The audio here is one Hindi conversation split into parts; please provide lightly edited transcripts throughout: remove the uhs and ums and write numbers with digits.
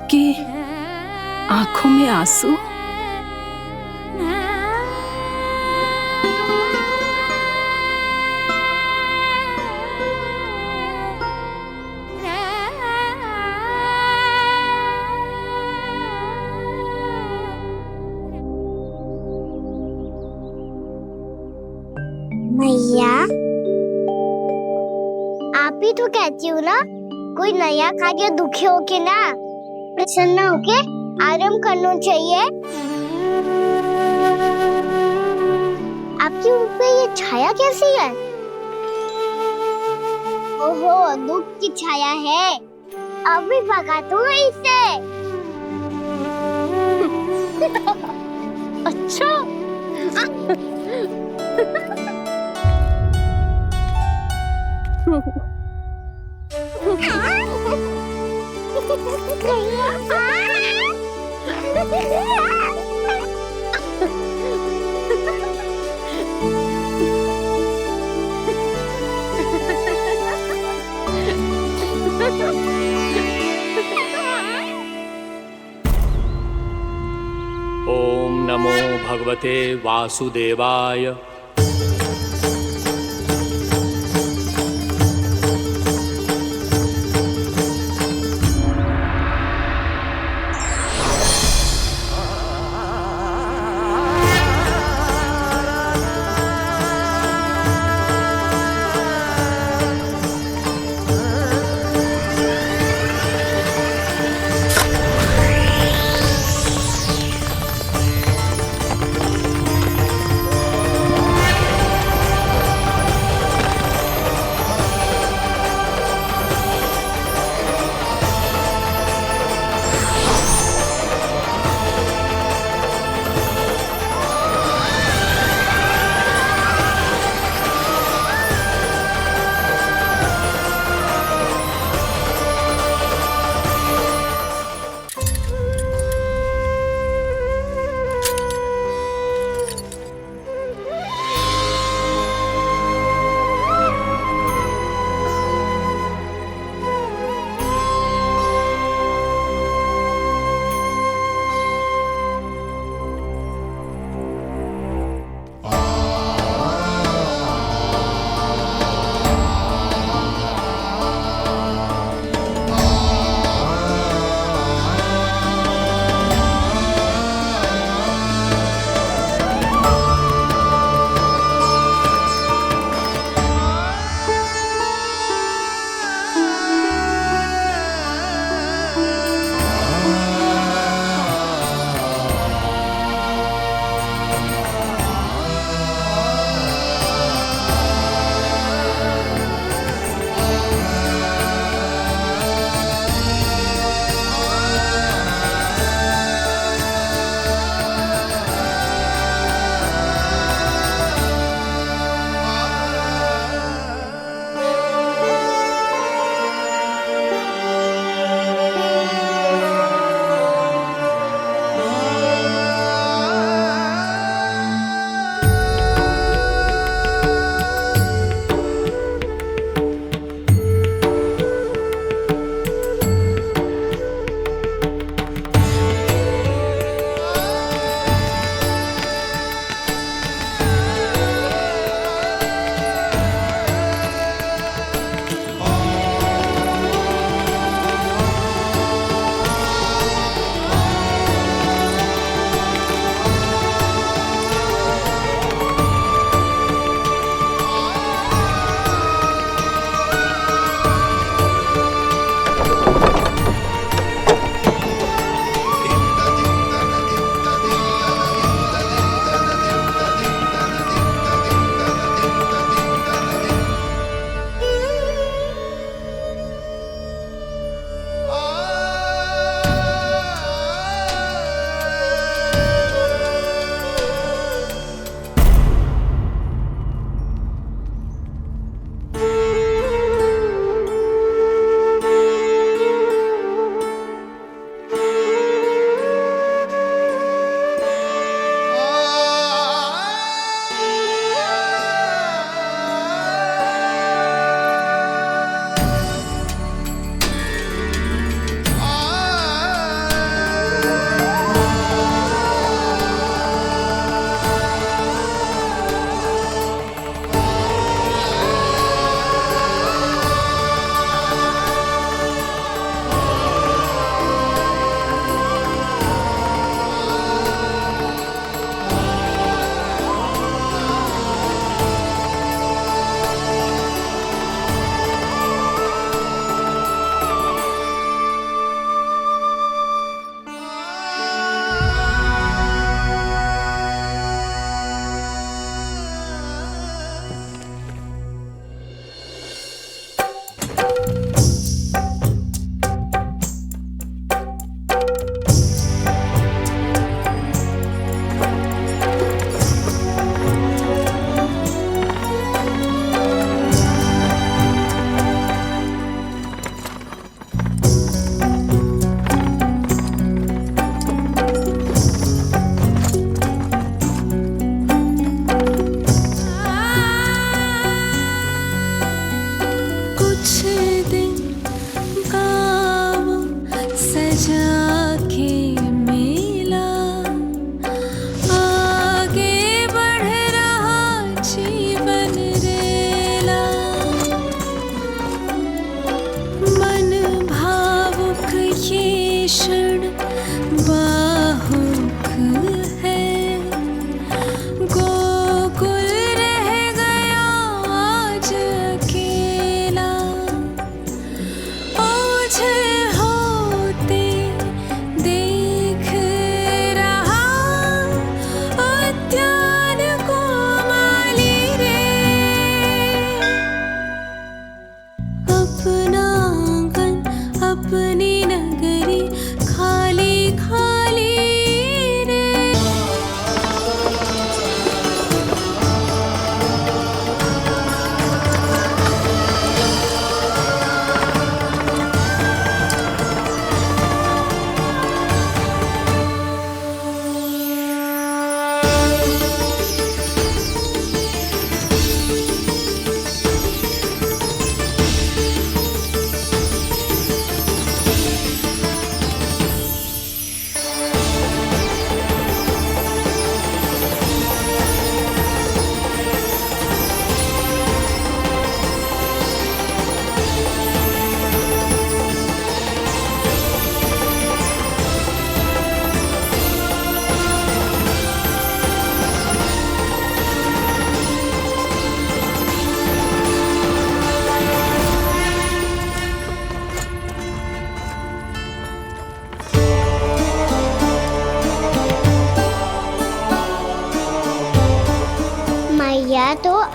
आपकी आंखों में आंसू? मैया, आप ही तो कहती हो ना, कोई नया खा के दुखी होके ना प्रसन्न होके आराम करना चाहिए। आपकी मुंह पे ये छाया कैसी है? ओहो, दुख की छाया है। अभी भगा दो इसे। अच्छा। ओम नमो भगवते वासुदेवाय।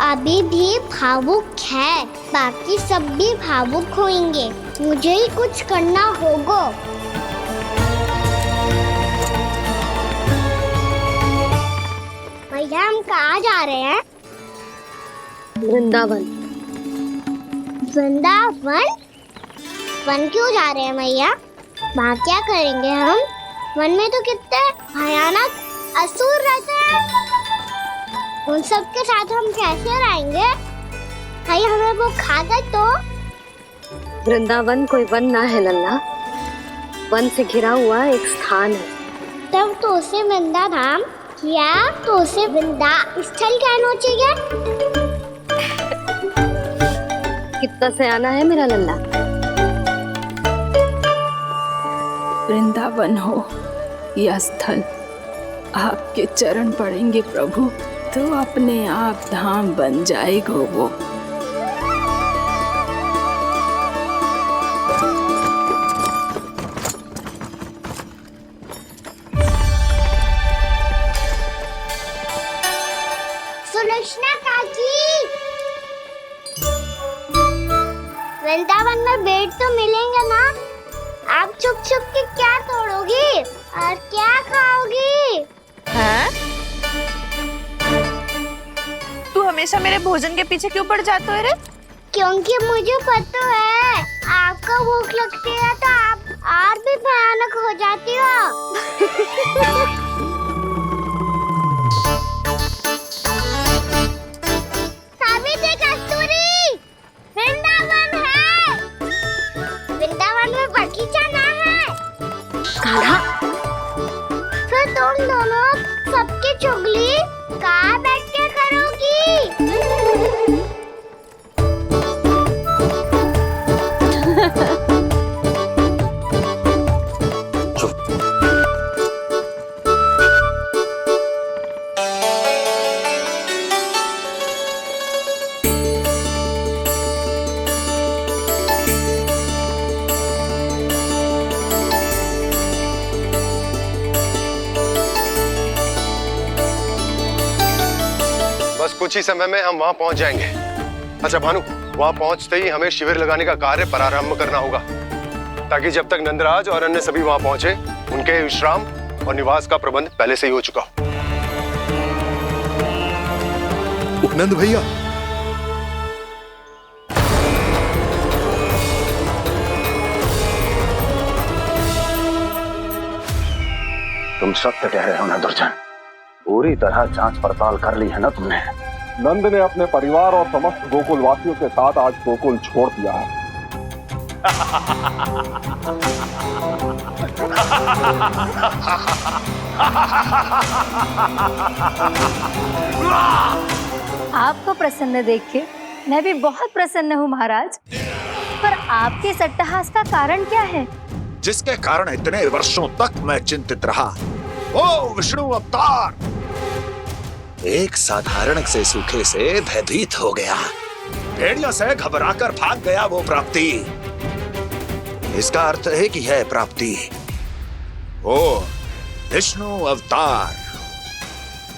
अभी भी भावुक है, बाकी सब भी भावुक होंगे। मुझे ही कुछ करना होगा। भैया हम कहाँ जा रहे हैं? वृंदावन। वृंदावन? वन क्यों जा रहे हैं भैया? वहाँ क्या करेंगे हम? वन में तो कितने भयानक असुर रहते हैं। उन सब के साथ हम कैसे रहेंगे? भाई हमें वो खा गए तो? वृंदावन कोई वन ना है लल्ला, वन से घिरा हुआ एक स्थान है। तब तो उसे वृंदा धाम या तो उसे वृंदा स्थल कहना चाहिए। कितना सयाना है मेरा लल्ला। वृंदावन हो या स्थल, आपके चरण पड़ेंगे प्रभु तो अपने आप धाम बन जाएगा वो। सुलक्षणा काकी, वृंदावन में बेट तो मिलेंगे ना? आप छुप छुप के क्या तोड़ोगी और क्या खाओगी? हाँ? तू हमेशा मेरे भोजन के पीछे क्यों पड़ जाते हो रे? क्योंकि मुझे पता है आपको भूख लगती है तो आप और भी भयानक हो जाती हो। सावित्री, कस्तूरी, वृंदावन है। वृंदावन में बगीचा ना है। कान्हा, फिर तुम दोनों सबकी चुगली कहाँ बैठ के करोगी? बस कुछ ही समय में हम वहां पहुंच जाएंगे। अच्छा भानु, वहां पहुंचते ही हमें शिविर लगाने का कार्य प्रारंभ करना होगा, ताकि जब तक नंदराज और अन्य सभी वहां पहुंचे उनके विश्राम और निवास का प्रबंध पहले से ही हो चुका हो। नंद भैया, तुम सत्य कह रहे हो ना दुर्जन, पूरी तरह जांच पड़ताल कर ली है ना तुमने? नंद ने अपने परिवार और समस्त गोकुल वासियों के साथ आज गोकुल छोड़ दिया है। आपको प्रसन्न देख के मैं भी बहुत प्रसन्न हूँ महाराज। पर आपके इस अट्टहास का कारण क्या है? जिसके कारण इतने वर्षों तक मैं चिंतित रहा, ओ विष्णु अवतार, एक साधारण से सूखे से भयभीत हो गया, भेड़ियों से घबराकर भाग गया वो प्राप्ति। इसका अर्थ है कि यह प्राप्ति ओ विष्णु अवतार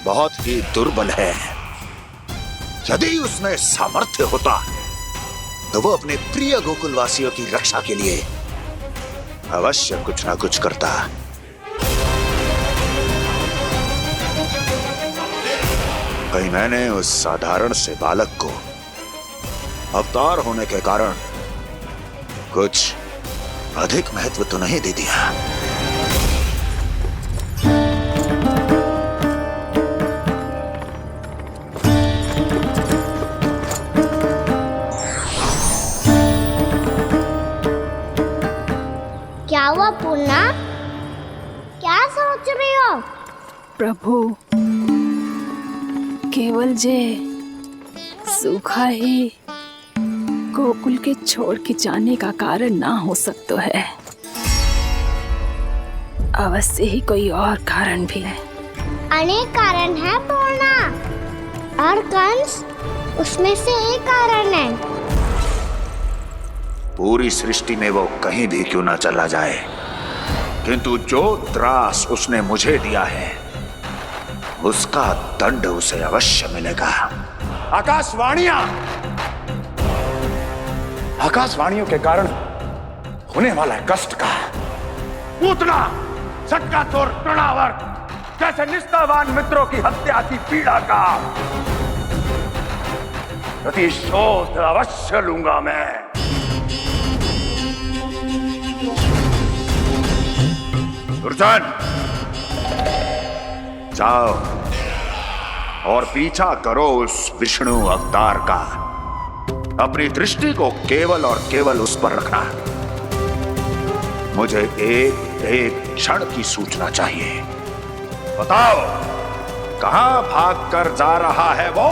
बहुत ही दुर्बल है। यदि उसमें सामर्थ्य होता तो वो अपने प्रिय गोकुलवासियों की रक्षा के लिए अवश्य कुछ ना कुछ करता। कहीं मैंने उस साधारण से बालक को अवतार होने के कारण कुछ अधिक महत्व तो नहीं दे दिया। क्या हुआ पूर्णा? क्या सोच रही हो? प्रभु, केवल जे सूखा ही गोकुल के छोड़ के जाने का कारण ना हो सकता है, अवश्य ही कोई और कारण भी है। अनेक कारण है पूर्णा, और कंस उसमें से एक कारण है। पूरी सृष्टि में वो कहीं भी क्यों ना चला जाए, किंतु जो त्रास उसने मुझे दिया है उसका दंड उसे अवश्य मिलेगा। आकाशवाणियों के कारण होने वाला है कष्ट का, पूतना झटका चोर तृणावर जैसे निष्ठावान मित्रों की हत्या की पीड़ा का प्रतिशोध अवश्य लूंगा मैं। दुर्जन, जाओ और पीछा करो उस विष्णु अवतार का। अपनी दृष्टि को केवल और केवल उस पर रखना। मुझे एक एक क्षण की सूचना चाहिए। बताओ, कहां भागकर जा रहा है वो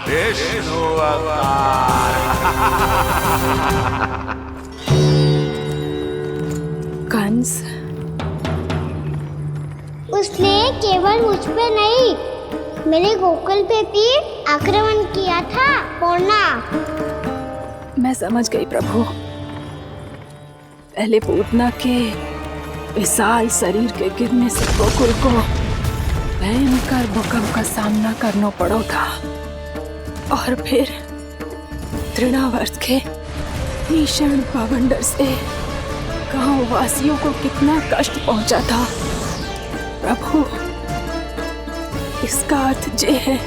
विष्णु अवतार? कंस, उसने केवल मुझ पे नहीं, मेरे गोकुल पे भी आक्रमण किया था पूर्णा। मैं समझ गई प्रभु। पहले पूतना के विशाल शरीर के गिरने से गोकुल को भयंकर भूकंप का सामना करना पड़ा था, और फिर तृणावर्त के भीषण पावंडर से गांव वासियों को कितना कष्ट पहुंचा था। प्रभु, इसका अर्थ ये है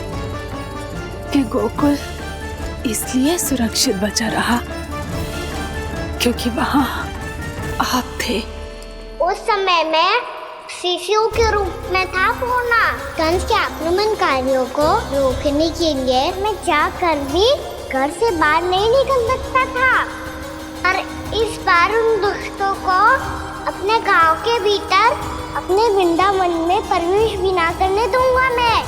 कि गोकुल इसलिए सुरक्षित बचा रहा क्योंकि वहां आप थे। उस समय मैं शिशु के रूप में था पूर्णा। कंस के आक्रमणकारियों को रोकने के लिए मैं जाकर भी घर से बाहर नहीं निकल सकता था, और इस बार उन दुष्टों को अपने गांव के भीतर, अपने वृंदावन में प्रवेश भी ना करने दूंगा मैं।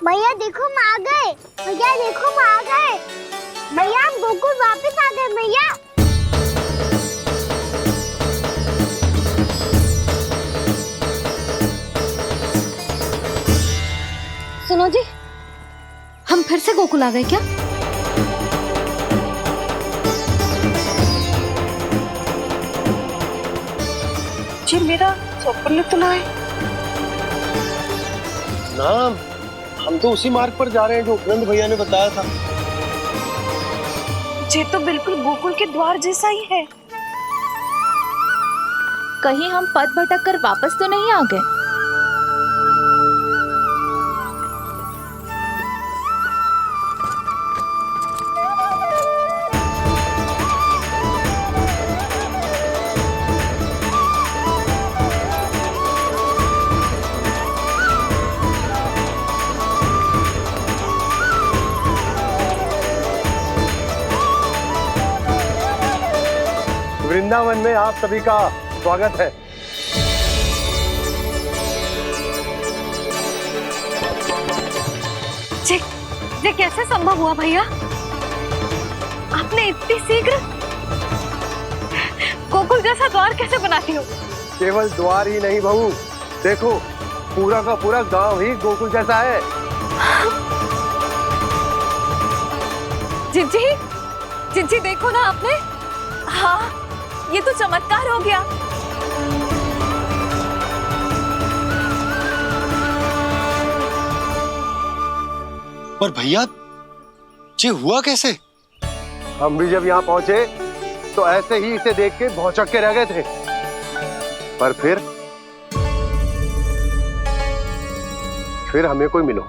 भैया देखो हम आ गए, भैया देखो हम आ गए, भैया हम गोकुल वापस आ गए भैया। सुनो जी, हम फिर से गोकुल आ गए क्या? जी मेरा चप्पल तो लाए। नाम, हम तो उसी मार्ग पर जा रहे हैं जो उपनंद भैया ने बताया था। ये तो बिल्कुल गोकुल के द्वार जैसा ही है। कहीं हम पथ भटक कर वापस तो नहीं आ गए? वृंदावन में आप सभी का स्वागत है। ये कैसे संभव हुआ भैया? आपने इतनी शीघ्र गोकुल जैसा द्वार कैसे बनाती हो? केवल द्वार ही नहीं बहू, देखो पूरा का पूरा गांव ही गोकुल जैसा है। जिजी देखो ना आपने। हाँ, ये तो चमत्कार हो गया। पर भैया, ये हुआ कैसे? हम भी जब यहाँ पहुंचे तो ऐसे ही इसे देख के भौचक के रह गए थे, पर फिर हमें कोई मिलो।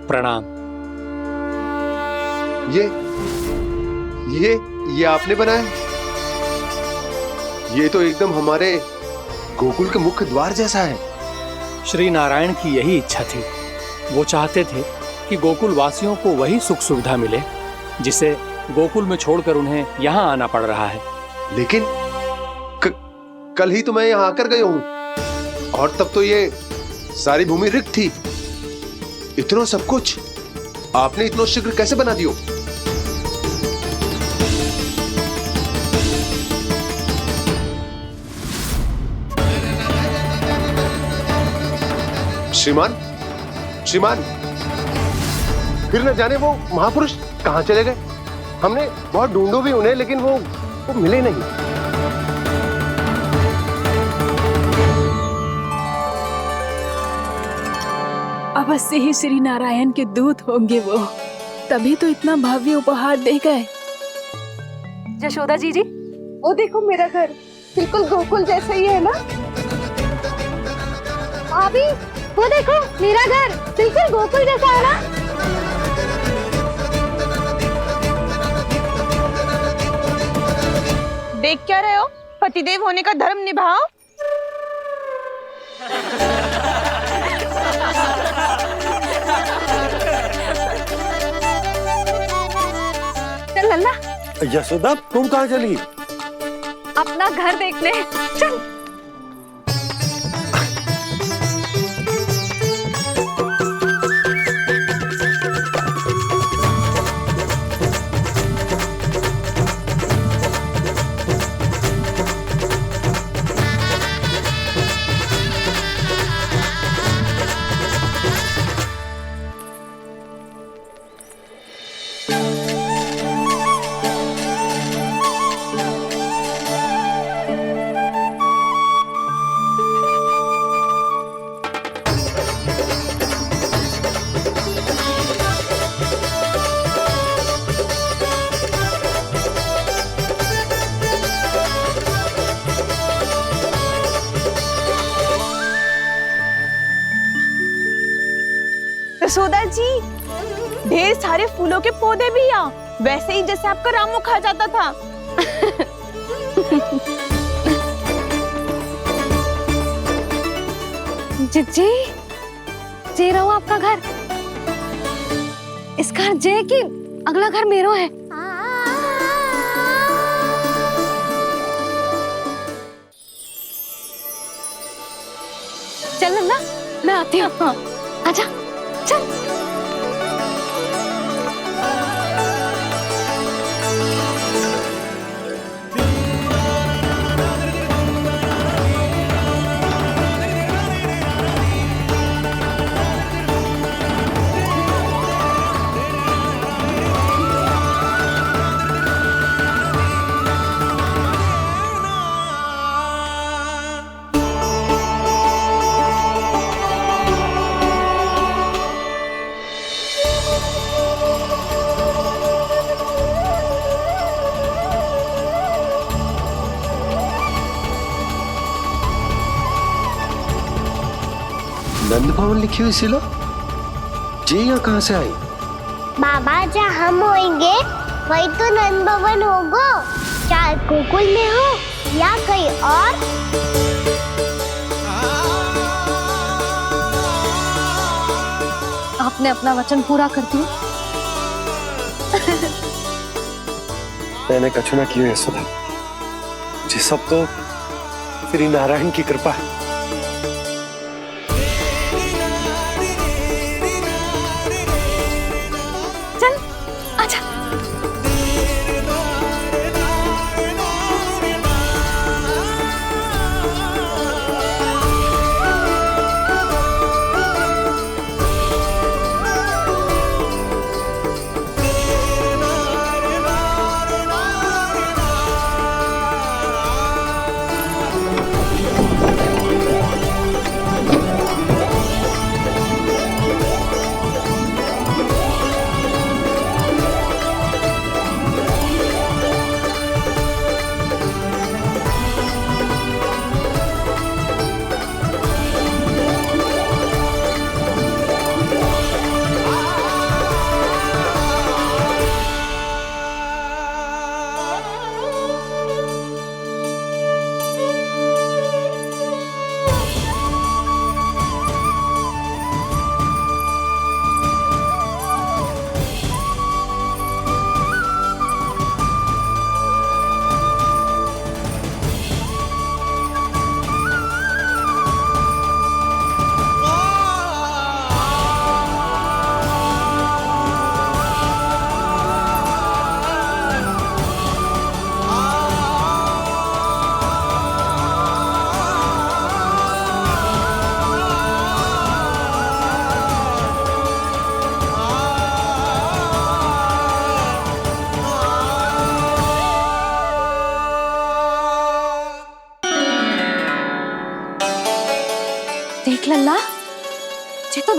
प्रणाम। ये आपने बनाया? ये तो एकदम हमारे गोकुल के मुख्य द्वार जैसा है। श्री नारायण की यही इच्छा थी। वो चाहते थे ताकि गोकुल वासियों को वही सुख सुविधा मिले जिसे गोकुल में छोड़कर उन्हें यहाँ आना पड़ रहा है। लेकिन कल ही तो मैं यहाँ आकर गया हूँ और तब तो ये सारी भूमि रिक्त थी। इतना सब कुछ आपने इतना शीघ्र कैसे बना दियो? श्रीमान, श्रीमान, फिर न जाने वो महापुरुष कहाँ चले गए। हमने बहुत ढूंढो भी उन्हें, लेकिन वो मिले नहीं। अवश्य ही श्री नारायण के दूत होंगे वो, तभी तो इतना भव्य उपहार दे गए। यशोदा जी, वो देखो मेरा घर बिल्कुल गोकुल जैसा ही है ना। भाभी, वो देखो मेरा घर बिल्कुल गोकुल जैसा है ना। देख क्या रहे हो? पतिदेव होने का धर्म निभाओ। चल लल्ला। यशोदा, तुम कहाँ चली? अपना घर देखने चल। यशोदा जी, ढेर सारे फूलों के पौधे भी यहाँ, वैसे ही जैसे आपका रामू खा जाता था। जिज्जी, जे रहो आपका घर। इस घर जे कि अगला घर मेरो है। चल नन्ना, मैं आती हूँ। आजा, चल। नंद भवन लिखी हुई सिलो जी यहाँ कहाँ से आई? बाबा, जहाँ हम होंगे वही तो नंद भवन होगा। चाहे गोकुल में हो या कहीं और। आपने अपना वचन पूरा कर दिया। मैंने कछु ना किया यशोदा जी, सब तो श्री नारायण की कृपा है।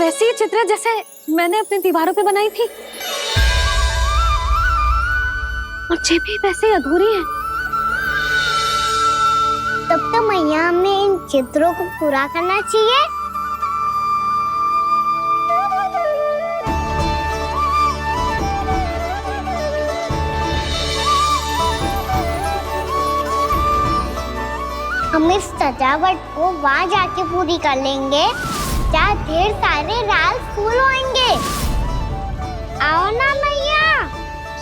वैसी ही चित्र है जैसे मैंने अपनी दीवारों पे बनाई थी, और ये भी वैसे ही अधूरी है। तब तो मैया हमें इन चित्रों को पूरा करना चाहिए। हम इस सजावट को वहाँ जाके पूरी कर लेंगे जहाँ ढेर सारे लाल फूल होंगे। आओ ना मैया,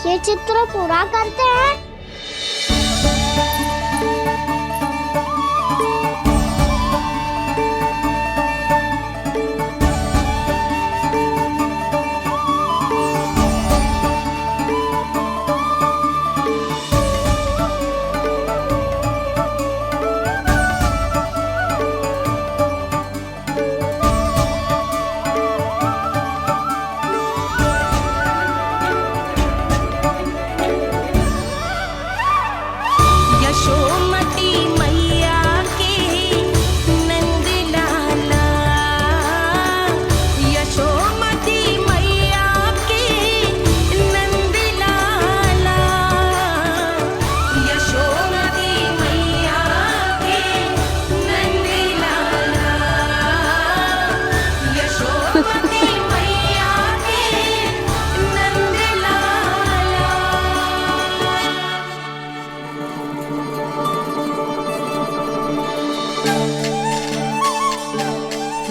ये चित्र पूरा करते हैं।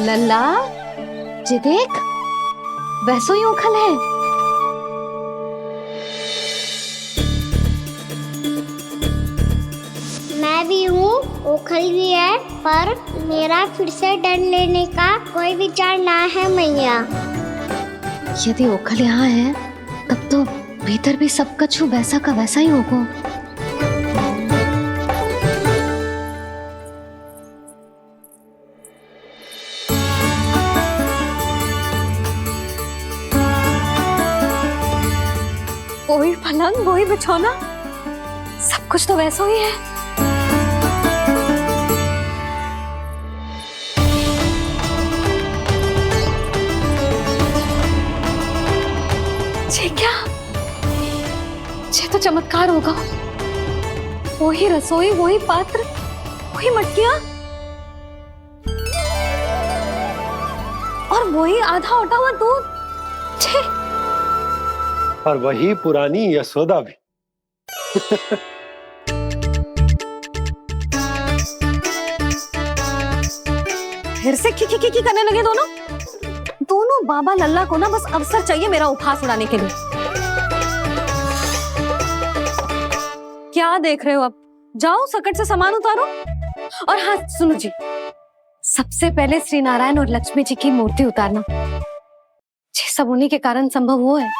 लल्ला, ये देख, वैसो ही उखल है। मैं भी हूँ, ओखल भी है, पर मेरा फिर से डर लेने का कोई विचार ना है मैया। यदि ओखल यहाँ है, तब तो भीतर भी सब कछु वैसा का वैसा ही होगा। वही पलंग, वही बिछौना, सब कुछ तो वैसा ही है। ये क्या? ये तो चमत्कार होगा। वही रसोई, वही पात्र, वही मटकियां, और वही आधा उटा हुआ दूध। छे! और वही पुरानी यशोदा भी। फिर से खी करने लगे दोनों बाबा लल्ला को ना बस अवसर चाहिए मेरा उपहास उड़ाने के लिए। क्या देख रहे हो? अब जाओ, सकट से सामान उतारो। और हाँ सुनो जी, सबसे पहले श्री नारायण और लक्ष्मी जी की मूर्ति उतारना। ये सब उन्हीं के कारण संभव हुआ है।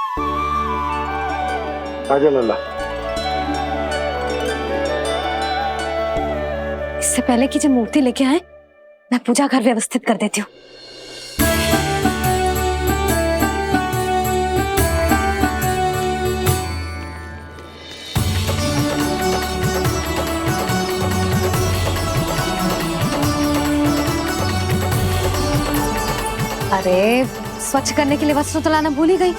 आजा लल्ला। इससे पहले कि जो मूर्ति लेके आए, मैं पूजा घर व्यवस्थित कर देती हूँ। अरे, स्वच्छ करने के लिए वस्त्र तो लाना भूल ही गई।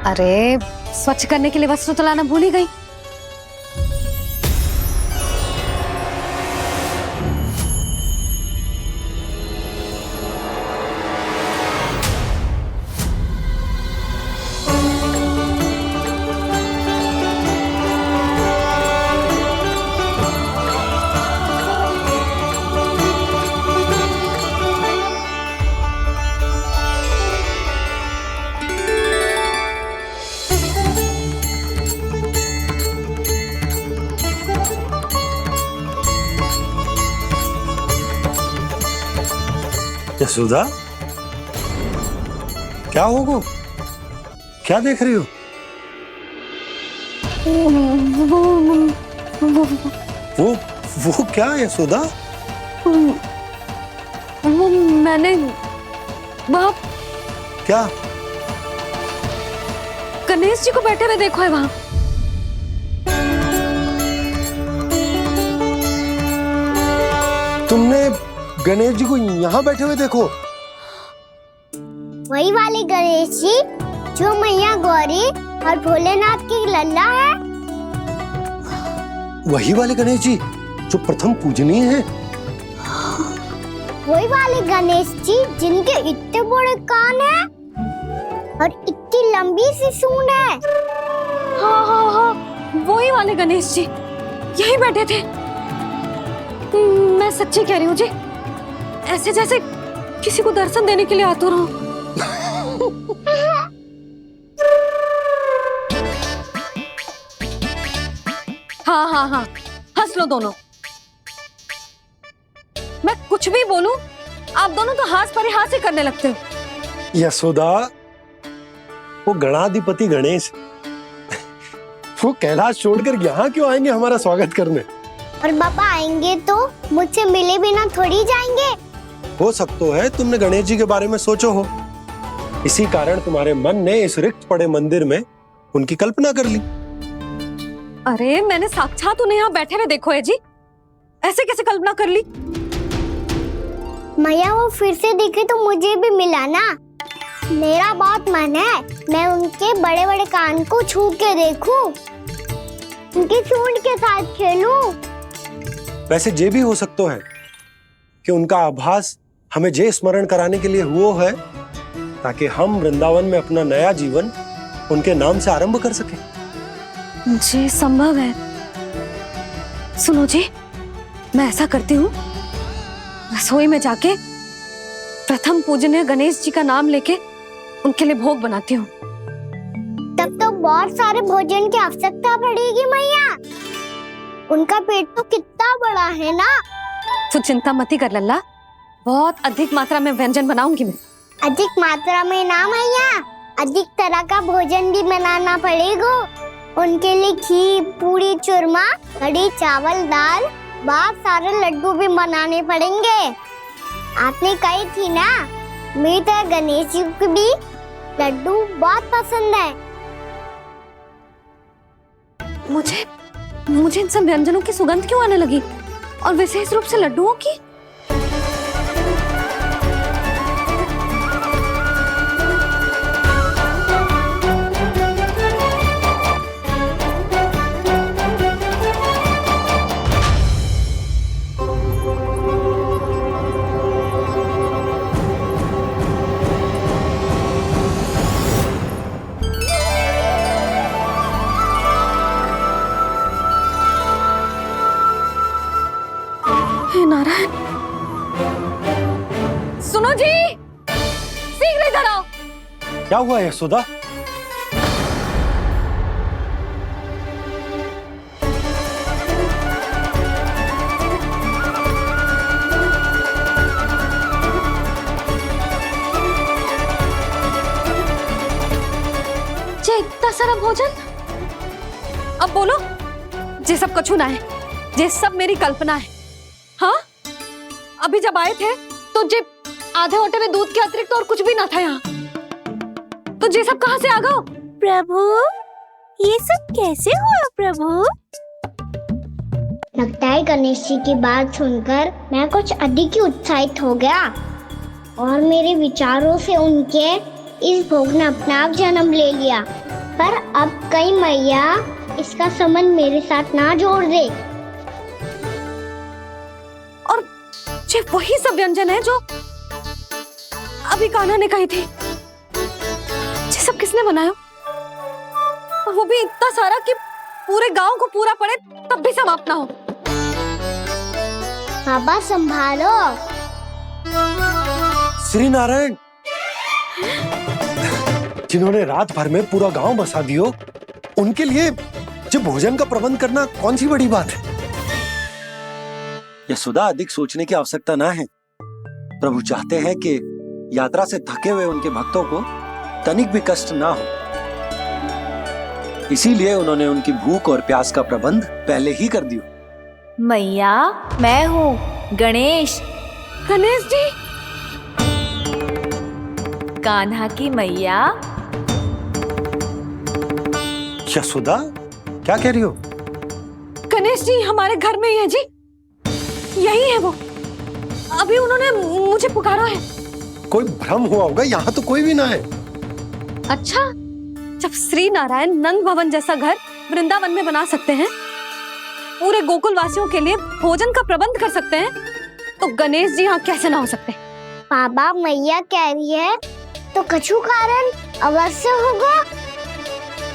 अरे, स्वच्छ करने के लिए वस्त्र तो लाना भूल ही गई। यशोदा, क्या होगा? क्या देख रही हो? वो क्या यशोदा? वो मैंने वहाँ क्या? गणेश जी को बैठे हुए देखो है वहाँ। तुमने गणेश जी को यहाँ बैठे हुए देखो? वही वाले गणेश जी जो मैया गौरी और भोलेनाथ की लल्ला है। वही वाले गणेश जी जो प्रथम पूजनीय हैं? वही वाले गणेश जी जिनके इतने बड़े कान हैं और इतनी लंबी सी सूंड है। हाँ हाँ हाँ, वही वाले गणेश जी यही बैठे थे। मैं सच्ची कह रही हूँ जी, ऐसे जैसे किसी को दर्शन देने के लिए आतुर हूँ। हाँ हाँ हाँ, हंस लो दोनों। मैं कुछ भी बोलूं, आप दोनों तो हाथ परिहास ही करने लगते हो। यशोदा, वो गणाधिपति गणेश वो कैलाश छोड़कर यहाँ क्यों आएंगे हमारा स्वागत करने? और पापा आएंगे तो मुझसे मिले बिना थोड़ी जाएंगे। हो सकता है तुमने गणेश जी के बारे में सोचो हो, इसी कारण तुम्हारे मन ने इस रिक्त पड़े मंदिर में उनकी कल्पना कर ली। अरे मैंने साक्षात उन्हें यहाँ बैठे हुए देखो है जी, ऐसे कैसे कल्पना कर ली? मैया वो फिर से दिखे तो मुझे भी मिला ना। मेरा बहुत मन है मैं उनके बड़े बड़े कान को छू के देखूं, उनकी सूंड के साथ खेलूं। वैसे ये भी हो सकता है कि उनका आभास हमें जे स्मरण कराने के लिए हुआ है ताकि हम वृंदावन में अपना नया जीवन उनके नाम से आरंभ कर सके। जी संभव है। सुनो जी, मैं ऐसा करती हूँ, रसोई में जाके प्रथम पूजनीय गणेश जी का नाम लेके उनके लिए भोग बनाती हूँ। तब तो बहुत सारे भोजन की आवश्यकता पड़ेगी मैया। उनका पेट तो कितना बड़ा है ना। तू चिंता मत ही कर लल्ला, बहुत अधिक मात्रा में व्यंजन बनाऊंगी मैं। अधिक मात्रा में ना मैया, अधिक तरह का भोजन भी बनाना पड़ेगा। उनके लिए खीर, पूरी, चूरमा, कढ़ी, चावल, दाल, बहुत सारे लड्डू भी बनाने पड़ेंगे। आपने कही थी ना, मेरी तरह गणेश जी को भी लड्डू बहुत पसंद है। मुझे इन सब व्यंजनों की सुगंध क्यों आने लगी, और विशेष रूप से लड्डुओं की? नारायण, सुनो जी, शीघ्र इधर आओ। क्या हुआ यशोदा? जे इतना सारा भोजन, अब बोलो, जे सब कछु ना है, जे सब मेरी कल्पना है। हाँ, अभी जब आए थे तो जे आधे ओटे में दूध के अतिरिक्त और कुछ भी ना था यहाँ, तो जे सब कहाँ से आ गए? प्रभु, ये सब कैसे हुआ प्रभु? लगता है गणेश जी की बात सुनकर मैं कुछ अधिक ही उत्साहित हो गया और मेरे विचारों से उनके इस भोग ने अपना आप जन्म ले लिया। पर अब कहीं मैया इसका संबंध मेरे साथ ना जोड़ दे। ये वही सब व्यंजन है जो अभी कान्हा ने कही थी। ये सब किसने बनाया? और वो भी इतना सारा कि पूरे गांव को पूरा पड़े तब भी समाप्त ना हो। बाबा संभालो। श्री नारायण, जिन्होंने रात भर में पूरा गांव बसा दियो, उनके लिए जो भोजन का प्रबंध करना कौन सी बड़ी बात है? यशोदा, अधिक सोचने की आवश्यकता ना है। प्रभु चाहते हैं कि यात्रा से थके हुए उनके भक्तों को तनिक भी कष्ट ना हो, इसीलिए उन्होंने उनकी भूख और प्यास का प्रबंध पहले ही कर दिया। मैया, मैं हूँ गणेश। गणेश जी। कान्हा की मैया। यशोदा, क्या कह रही हो? गणेश जी हमारे घर में ही है जी, यही है वो। अभी उन्होंने मुझे पुकारा है। कोई भ्रम हुआ होगा, यहाँ तो कोई भी ना है। अच्छा, जब श्री नारायण नंद भवन जैसा घर वृंदावन में बना सकते हैं, पूरे गोकुल वासियों के लिए भोजन का प्रबंध कर सकते हैं, तो गणेश जी यहाँ कैसे ना हो सकते? बाबा, मैया कह रही है तो कछु कारण अवश्य होगा।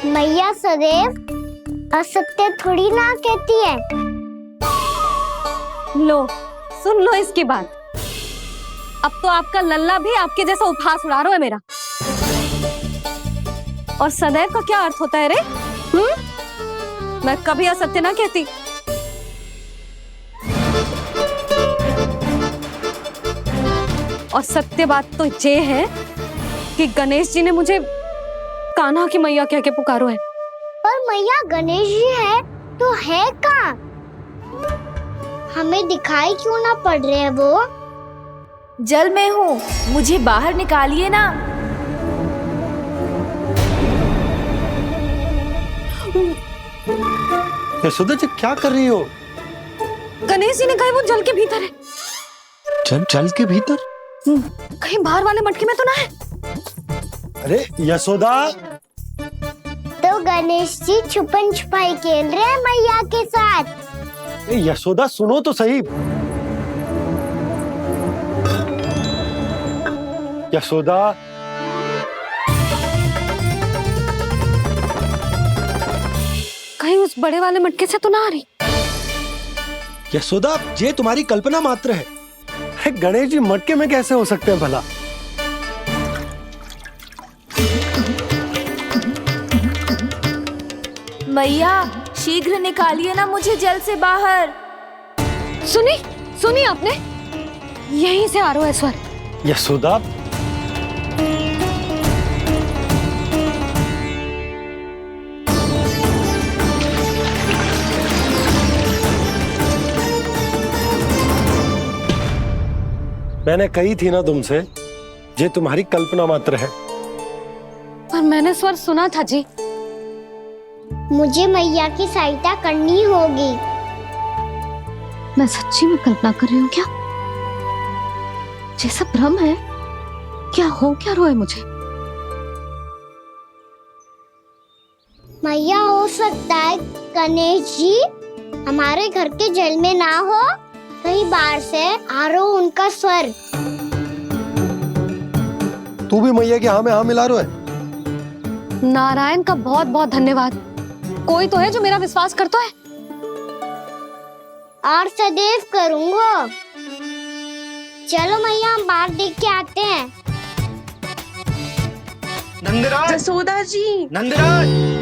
मैया सदैव असत्य थोड़ी ना कहती है। लो, सुन लो इसकी बात। अब तो आपका लल्ला भी आपके जैसा उपहास उड़ा रहा है मेरा। और सदैव का क्या अर्थ होता है रे? मैं कभी असत्य ना कहती। और सत्य बात तो ये है कि गणेश जी ने मुझे कान्हा की मैया कह के पुकारो है। पर मैया गणेश जी है तो है कहाँ? हमें दिखाई क्यों ना पड़ रहे हैं वो? जल में हूँ, मुझे बाहर निकालिए ना। यशोदा जी, क्या कर रही हो? गणेश जी ने कहा वो जल के भीतर है। जल के भीतर? कहीं बाहर वाले मटके में तो ना है? अरे यशोदा! तो गणेश जी छुपन छुपाई खेल रहे हैं मैया के साथ। यशोदा, सुनो तो सही। यशोदा, कहीं उस बड़े वाले मटके से तो ना आ रही? यशोदा, ये तुम्हारी कल्पना मात्र है। गणेश जी मटके में कैसे हो सकते हैं भला? मैया, शीघ्र निकालिए ना मुझे जल से बाहर। सुनी आपने? यहीं से आ रहा है स्वर। यशोदा, मैंने कही थी ना तुमसे, ये तुम्हारी कल्पना मात्र है। पर मैंने स्वर सुना था जी। मुझे मैया की सहायता करनी होगी। मैं सच्ची में कल्पना कर रही हूँ क्या? ये सब भ्रम है क्या? हो क्या रहा है मुझे? मैया, हो सकता है गणेश जी हमारे घर के जल में ना हो, कहीं बाहर से आ रहा हो उनका स्वर। तू भी मैया के हाँ में हाँ मिला रहा है। नारायण का बहुत बहुत धन्यवाद। कोई तो है जो मेरा विश्वास करता है। और सदैव करूंगा। चलो मैया, हम बाहर देख के आते हैं। नंदराज, जसोदा जी, नंदराज।